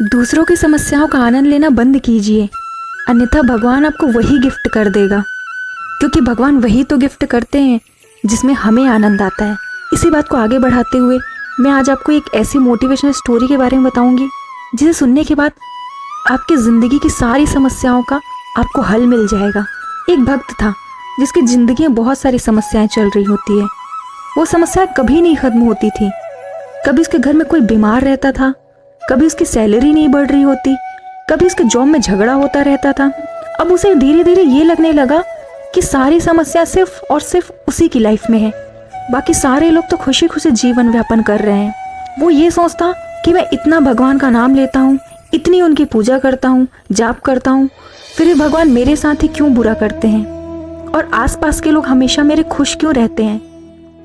दूसरों की समस्याओं का आनंद लेना बंद कीजिए, अन्यथा भगवान आपको वही गिफ्ट कर देगा, क्योंकि भगवान वही तो गिफ्ट करते हैं जिसमें हमें आनंद आता है। इसी बात को आगे बढ़ाते हुए मैं आज आपको एक ऐसी मोटिवेशनल स्टोरी के बारे में बताऊंगी जिसे सुनने के बाद आपकी ज़िंदगी की सारी समस्याओं का आपको हल मिल जाएगा। एक भक्त था जिसकी ज़िंदगी में बहुत सारी समस्याएं चल रही होती है। वो समस्याएं कभी नहीं ख़त्म होती थी। कभी उसके घर में कोई बीमार रहता था, कभी उसकी सैलरी नहीं बढ़ रही होती, कभी उसके जॉब में झगड़ा होता रहता था। अब उसे धीरे धीरे ये लगने लगा कि सारी समस्या सिर्फ और सिर्फ उसी की लाइफ में है, बाकी सारे लोग तो खुशी खुशी जीवन व्यापन कर रहे हैं। वो ये सोचता कि मैं इतना भगवान का नाम लेता हूँ, इतनी उनकी पूजा करता हूँ, जाप करता हूँ, फिर भी भगवान मेरे साथ ही क्यों बुरा करते हैं और आसपास के लोग हमेशा मेरे खुश क्यों रहते हैं।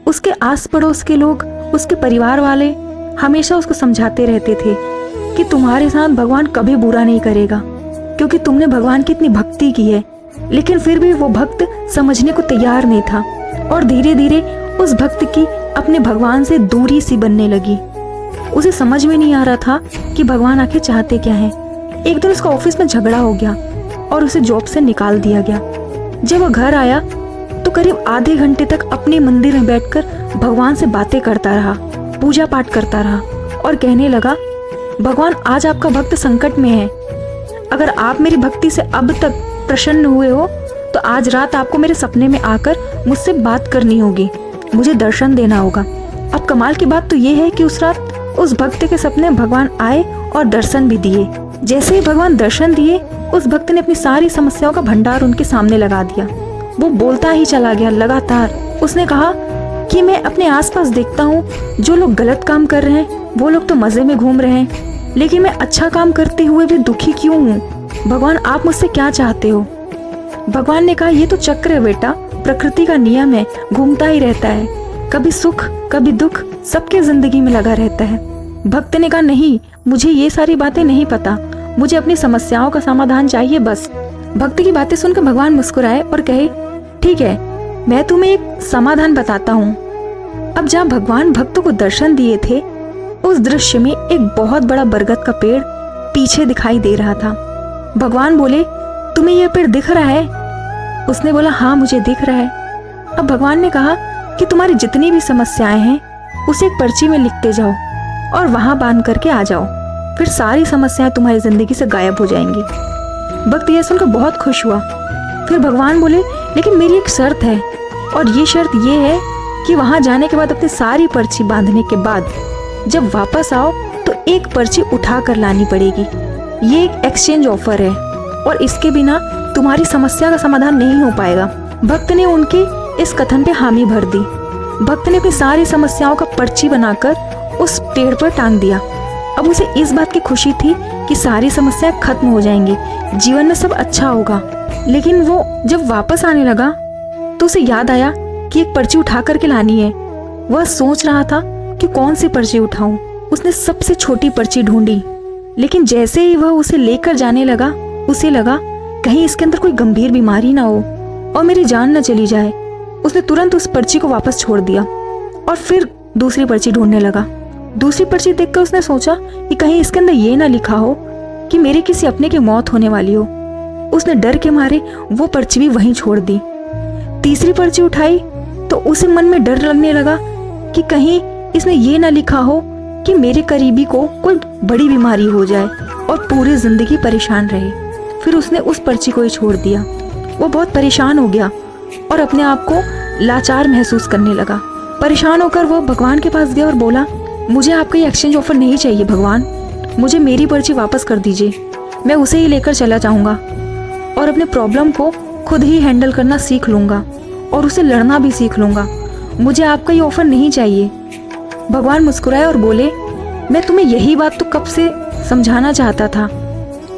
उसके आस पड़ोस के लोग, उसके परिवार वाले हमेशा उसको समझाते रहते थे कि तुम्हारे साथ भगवान कभी बुरा नहीं करेगा, क्योंकि तुमने भगवान की इतनी भक्ति की है। लेकिन फिर भी वो भक्त समझने को तैयार नहीं था और धीरे धीरे उस भक्त की अपने भगवान से दूरी सी बनने लगी। उसे समझ में नहीं आ रहा था कि भगवान आखिर चाहते क्या है। एक दिन उसका ऑफिस में झगड़ा हो गया और उसे जॉब से निकाल दिया गया। जब वो घर आया तो करीब आधे घंटे तक अपने मंदिर में बैठकर भगवान से बातें करता रहा, पूजा पाठ करता रहा और कहने लगा, भगवान आज आपका भक्त संकट में है। अगर आप मेरी भक्ति से अब तक प्रसन्न हुए हो तो आज रात आपको मेरे सपने में आकर मुझसे बात करनी होगी, मुझे दर्शन देना होगा। अब कमाल की बात तो ये है कि उस रात उस भक्त के सपने भगवान आए और दर्शन भी दिए। जैसे ही भगवान दर्शन दिए, उस भक्त ने अपनी सारी समस्याओं का भंडार उनके सामने लगा दिया। वो बोलता ही चला गया लगातार। उसने कहा कि मैं अपने आसपास देखता हूँ जो लोग गलत काम कर रहे हैं वो लोग तो मजे में घूम रहे हैं, लेकिन मैं अच्छा काम करते हुए भी दुखी क्यों हूँ। भगवान आप मुझसे क्या चाहते हो। भगवान ने कहा, ये तो चक्र है बेटा, प्रकृति का नियम है, घूमता ही रहता है, कभी सुख कभी दुख सबके जिंदगी में लगा रहता है। भक्त ने कहा, नहीं, मुझे ये सारी बातें नहीं पता, मुझे अपनी समस्याओं का समाधान चाहिए बस। भक्त की बातें सुनकर भगवान मुस्कुराए और कहे, ठीक है, मैं तुम्हें एक समाधान बताता हूँ। अब जहाँ भगवान भक्तों को दर्शन दिए थे, उस दृश्य में एक बहुत बड़ा बरगद का पेड़ पीछे दिखाई दे रहा था। भगवान बोले, तुम्हें यह पेड़ दिख रहा है? उसने बोला, हाँ मुझे दिख रहा है। अब भगवान ने कहा कि तुम्हारी जितनी भी समस्याएं हैं उसे एक पर्ची में लिखते जाओ और वहां बांध करके आ जाओ, फिर सारी समस्याएं तुम्हारी जिंदगी से गायब हो जाएंगी। भक्त यह सुनकर बहुत खुश हुआ। फिर भगवान बोले, लेकिन मेरी एक शर्त है, और ये शर्त ये है कि वहां जाने के बाद अपनी सारी पर्ची बांधने के बाद जब वापस आओ तो एक पर्ची उठा कर लानी पड़ेगी। ये एक एक्सचेंज ऑफर है और इसके बिना तुम्हारी समस्या का समाधान नहीं हो पाएगा। भक्त ने उनके इस कथन पे हामी भर दी। भक्त ने अपनी सारी समस्याओं का पर्ची बनाकर उस पेड़ पर टांग दिया। अब उसे इस बात की खुशी थी कि सारी समस्याएं खत्म हो जाएंगी, जीवन में सब अच्छा होगा। लेकिन वो जब वापस आने लगा तो उसे याद आया कि एक पर्ची उठा करके लानी है। वह सोच रहा था कि कौन सी पर्ची उठाऊं। उसने सबसे छोटी पर्ची ढूंढी, लेकिन जैसे ही वह उसे लेकर जाने लगा, उसे लगा कहीं इसके अंदर कोई गंभीर बीमारी ना हो और मेरी जान न चली जाए। उसने तुरंत उस पर्ची को वापस छोड़ दिया और फिर दूसरी पर्ची ढूंढने लगा। दूसरी पर्ची देखकर उसने सोचा कि कहीं इसके अंदर ये ना लिखा हो कि मेरे किसी अपने की मौत होने वाली हो। उसने डर के मारे वो पर्ची भी वहीं छोड़ दी। तीसरी पर्ची उठाई तो उसे मन में डर लगने लगा कि कहीं इसने ये ना लिखा हो कि मेरे करीबी को कोई बड़ी बीमारी हो जाए और पूरी जिंदगी परेशान रहे। फिर उसने उस पर्ची को ही छोड़ दिया। वो बहुत परेशान हो गया और अपने आप को लाचार महसूस करने लगा। परेशान होकर वो भगवान के पास गया और बोला, मुझे आपका ये एक्सचेंज ऑफर नहीं चाहिए भगवान, मुझे मेरी पर्ची वापस कर दीजिए। मैं उसे ही लेकर चला जाऊंगा और अपने प्रॉब्लम को खुद ही हैंडल करना सीख लूंगा और उसे लड़ना भी सीख लूंगा। मुझे आपका ये ऑफर नहीं चाहिए। भगवान मुस्कुराए और बोले, मैं तुम्हें यही बात तो कब से समझाना चाहता था,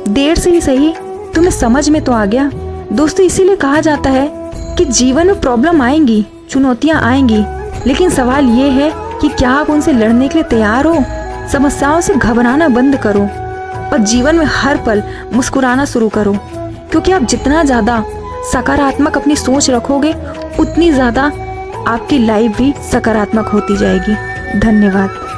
देर से ही सही तुम्हें समझ में तो आ गया। दोस्तों, इसीलिए कहा जाता है कि जीवन में प्रॉब्लम आएंगी, चुनौतियां आएंगी, लेकिन सवाल ये है कि क्या आप उनसे लड़ने के लिए तैयार हो। समस्याओं से घबराना बंद करो और जीवन में हर पल मुस्कुराना शुरू करो, क्योंकि आप जितना ज़्यादा सकारात्मक अपनी सोच रखोगे उतनी ज़्यादा आपकी लाइफ भी सकारात्मक होती जाएगी। धन्यवाद।